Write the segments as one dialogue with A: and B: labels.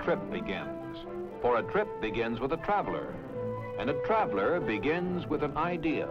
A: trip begins. For a trip begins with a traveler, and a traveler begins with an idea.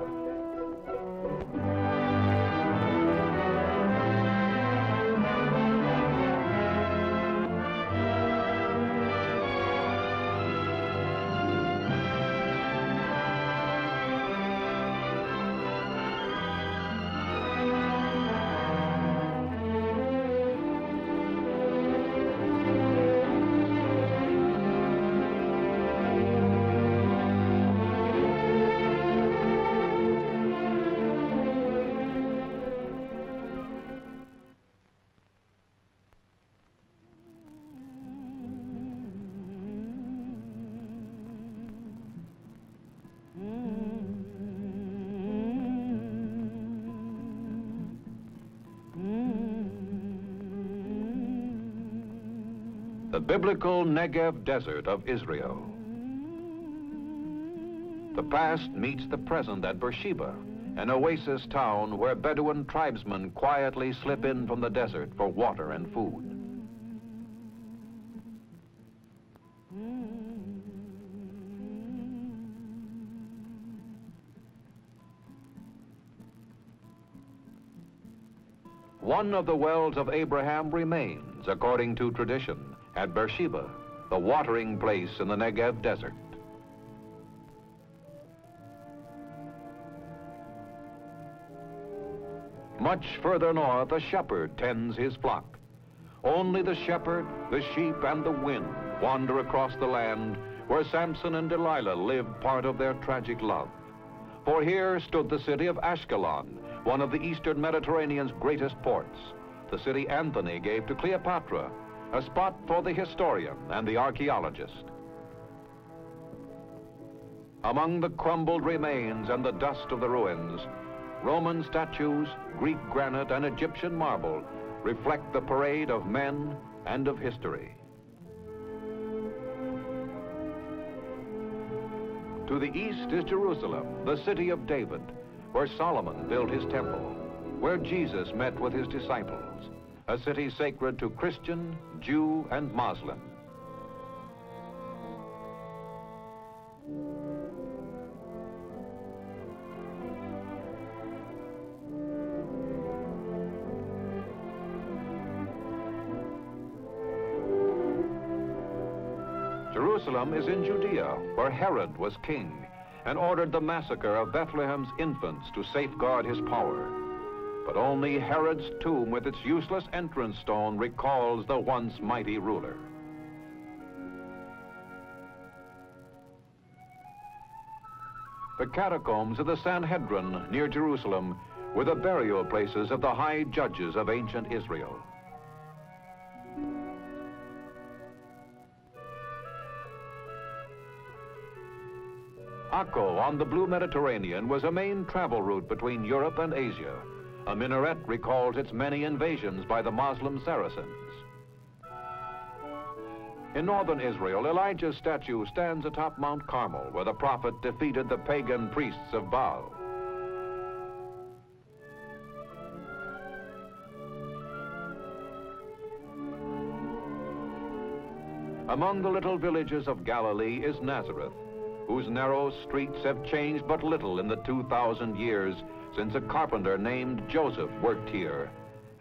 A: The biblical Negev desert of Israel. The past meets the present at Beersheba, an oasis town where Bedouin tribesmen quietly slip in from the desert for water and food. One of the wells of Abraham remains, according to tradition, at Beersheba, the watering place in the Negev desert. Much further north, a shepherd tends his flock. Only the shepherd, the sheep, and the wind wander across the land where Samson and Delilah lived part of their tragic love. For here stood the city of Ashkelon, one of the eastern Mediterranean's greatest ports, the city Anthony gave to Cleopatra, a spot for the historian and the archaeologist. Among the crumbled remains and the dust of the ruins, Roman statues, Greek granite, and Egyptian marble reflect the parade of men and of history. To the east is Jerusalem, the city of David, where Solomon built his temple, where Jesus met with his disciples, a city sacred to Christian, Jew, and Muslim. Jerusalem is in Judea, where Herod was king and ordered the massacre of Bethlehem's infants to safeguard his power. But only Herod's tomb with its useless entrance stone recalls the once mighty ruler. The catacombs of the Sanhedrin near Jerusalem were the burial places of the high judges of ancient Israel. Akko on the blue Mediterranean was a main travel route between Europe and Asia. A minaret recalls its many invasions by the Muslim Saracens. In northern Israel, Elijah's statue stands atop Mount Carmel, where the prophet defeated the pagan priests of Baal. Among the little villages of Galilee is Nazareth, whose narrow streets have changed but little in the 2,000 years since a carpenter named Joseph worked here,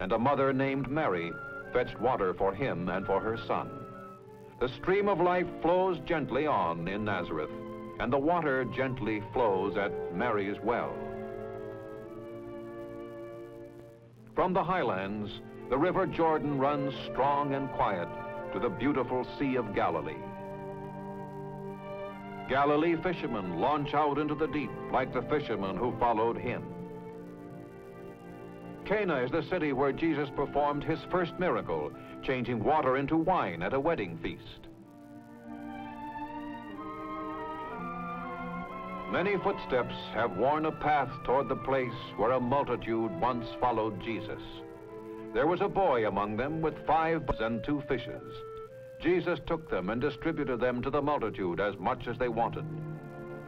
A: and a mother named Mary fetched water for him and for her son. The stream of life flows gently on in Nazareth, and the water gently flows at Mary's well. From the highlands, the river Jordan runs strong and quiet to the beautiful Sea of Galilee. Galilee fishermen launch out into the deep like the fishermen who followed him. Cana is the city where Jesus performed his first miracle, changing water into wine at a wedding feast. Many footsteps have worn a path toward the place where a multitude once followed Jesus. There was a boy among them with 5 birds and 2 fishes. Jesus took them and distributed them to the multitude as much as they wanted.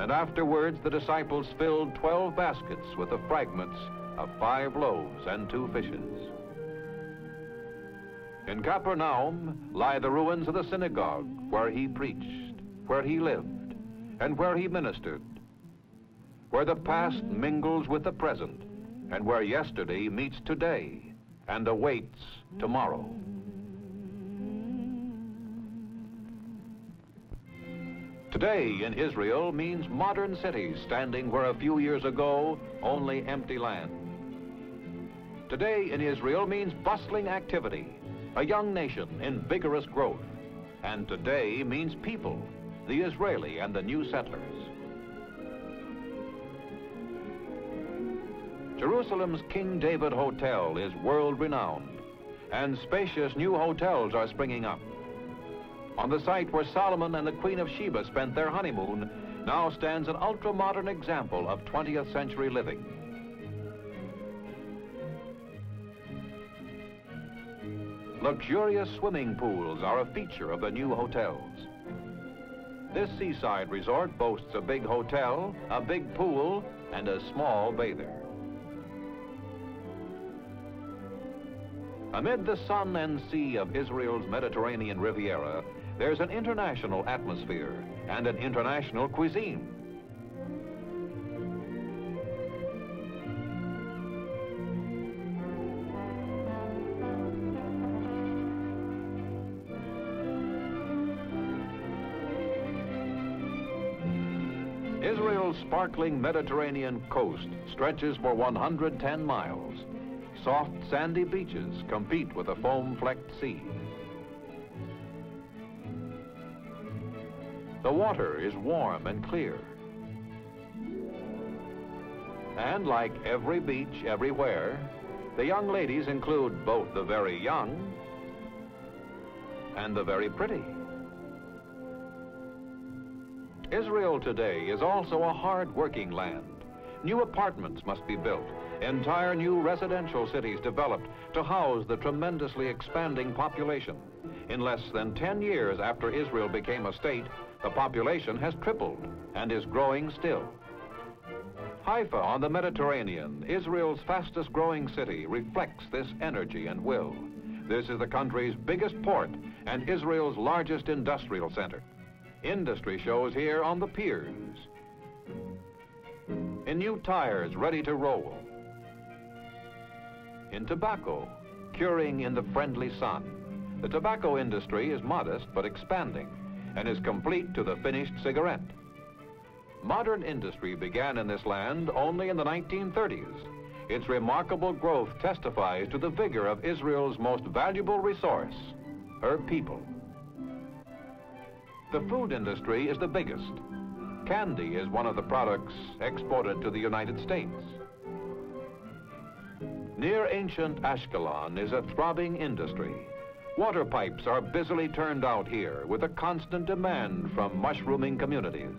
A: And afterwards the disciples filled 12 baskets with the fragments of 5 loaves and 2 fishes. In Capernaum lie the ruins of the synagogue where he preached, where he lived, and where he ministered, where the past mingles with the present, and where yesterday meets today and awaits tomorrow. Today in Israel means modern cities standing where a few years ago only empty land. Today in Israel means bustling activity, a young nation in vigorous growth. And today means people, the Israeli and the new settlers. Jerusalem's King David Hotel is world-renowned, and spacious new hotels are springing up. On the site where Solomon and the Queen of Sheba spent their honeymoon now stands an ultra-modern example of 20th century living. Luxurious swimming pools are a feature of the new hotels. This seaside resort boasts a big hotel, a big pool, and a small bather. Amid the sun and sea of Israel's Mediterranean Riviera, there's an international atmosphere and an international cuisine. Israel's sparkling Mediterranean coast stretches for 110 miles. Soft, sandy beaches compete with a foam-flecked sea. The water is warm and clear. And like every beach everywhere, the young ladies include both the very young and the very pretty. Israel today is also a hard-working land. New apartments must be built, entire new residential cities developed to house the tremendously expanding population. In less than 10 years after Israel became a state, the population has tripled and is growing still. Haifa on the Mediterranean, Israel's fastest growing city, reflects this energy and will. This is the country's biggest port and Israel's largest industrial center. Industry shows here on the piers, in new tires ready to roll, in tobacco, curing in the friendly sun. The tobacco industry is modest but expanding and is complete to the finished cigarette. Modern industry began in this land only in the 1930s. Its remarkable growth testifies to the vigor of Israel's most valuable resource, her people. The food industry is the biggest. Candy is one of the products exported to the United States. Near ancient Ashkelon is a throbbing industry. Water pipes are busily turned out here with a constant demand from mushrooming communities.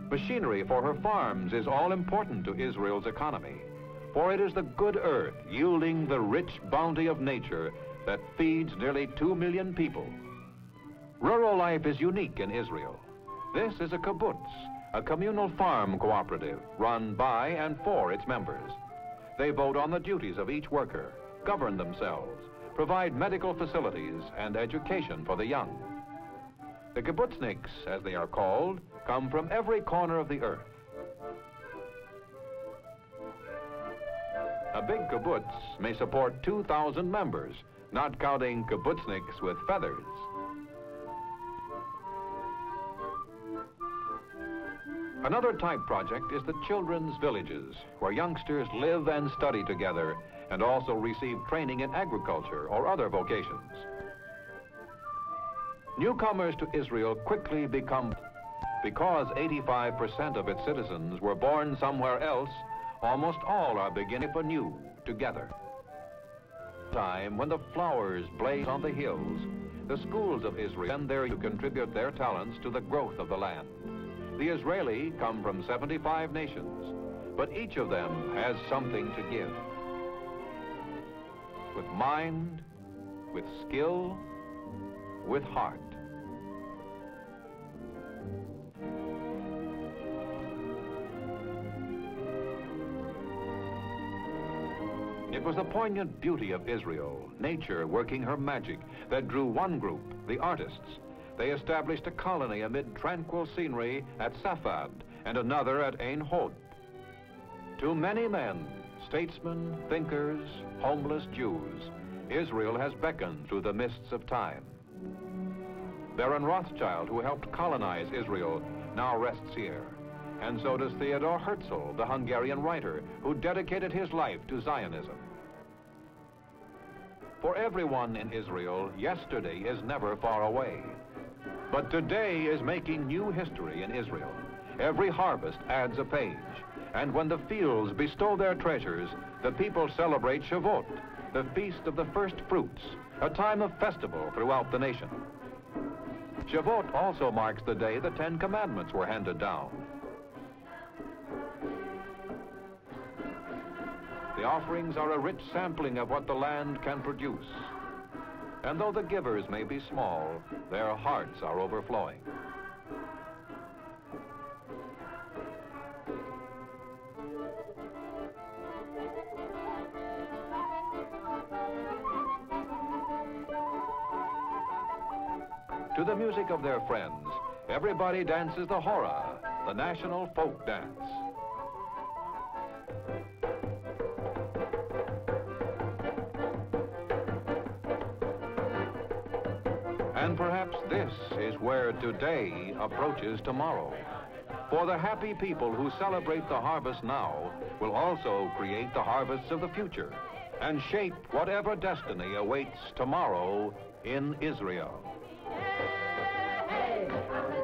A: Machinery for her farms is all important to Israel's economy, for it is the good earth yielding the rich bounty of nature that feeds nearly 2 million people. Rural life is unique in Israel. This is a kibbutz, a communal farm cooperative run by and for its members. They vote on the duties of each worker, govern themselves, provide medical facilities and education for the young. The kibbutzniks, as they are called, come from every corner of the earth. A big kibbutz may support 2,000 members, not counting kibbutzniks with feathers. Another type project is the children's villages, where youngsters live and study together and also receive training in agriculture or other vocations. Newcomers to Israel quickly become, because 85% of its citizens were born somewhere else, almost all are beginning anew together. Time when the flowers blaze on the hills, the schools of Israel send there to contribute their talents to the growth of the land. The Israeli come from 75 nations, but each of them has something to give. With mind, with skill, with heart. It was the poignant beauty of Israel, nature working her magic, that drew one group, the artists. They established a colony amid tranquil scenery at Safad and another at 𝐃-𝐓𝐻𝐗. To many men, statesmen, thinkers, homeless Jews, Israel has beckoned through the mists of time. Baron Rothschild, who helped colonize Israel, now rests here. And so does Theodor Herzl, the Hungarian writer, who dedicated his life to Zionism. For everyone in Israel, yesterday is never far away. But today is making new history in Israel. Every harvest adds a page. And when the fields bestow their treasures, the people celebrate Shavuot, the feast of the first fruits, a time of festival throughout the nation. Shavuot also marks the day the 10 Commandments were handed down. The offerings are a rich sampling of what the land can produce. And though the givers may be small, their hearts are overflowing. To the music of their friends, everybody dances the hora, the national folk dance. And perhaps this is where today approaches tomorrow. For the happy people who celebrate the harvest now will also create the harvests of the future and shape whatever destiny awaits tomorrow in Israel.
B: Hey, hey,